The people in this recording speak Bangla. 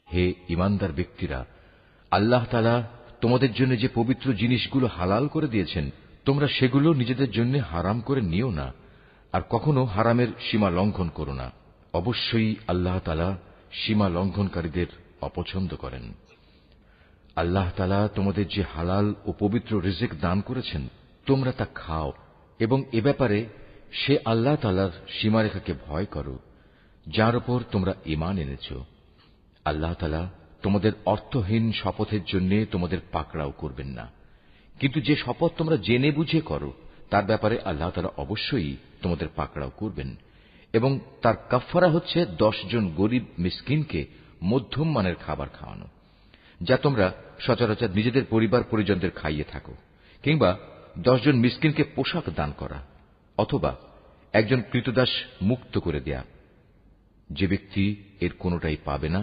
হে ঈমানদার ব্যক্তিরা, আল্লাহ তাআলা তোমাদের জন্য যে পবিত্র জিনিসগুলো হালাল করে দিয়েছেন, তোমরা সেগুলো নিজেদের জন্য হারাম করে নিও না, আর কখনো হারামের সীমা লঙ্ঘন করো না। অবশ্যই আল্লাহ তাআলা সীমা লঙ্ঘনকারীদের অপছন্দ করেন। আল্লাহ তাআলা তোমাদের যে হালাল ও পবিত্র রিজিক দান করেছেন, তোমরা তা খাও এবং এ ব্যাপারে সে আল্লাহ তাআলার সীমারেখাকে ভয় করো, যার উপর তোমরা ঈমান এনেছ। আল্লাহ তাআলা তোমাদের অর্থহীন শপথের জন্য তোমাদের পাকড়াও করবেন না, কিন্তু যে শপথ তোমরা জেনে বুঝে করো তার ব্যাপারে আল্লাহ তাআলা অবশ্যই তোমাদের পাকড়াও করবেন, এবং তার কাফফারা হচ্ছে 10 জন গরীব মিসকিনকে মধ্যম মানের খাবার খাওয়ানো, যা তোমরা সচরাচর নিজেদের পরিবার পরিজনদের খাইয়ে থাকো, কিংবা 10 জন মিসকিনকে পোশাক দান করা, অথবা একজন ক্রীতদাস মুক্ত করে দেয়া। যে ব্যক্তি এর কোনটাই পাবে না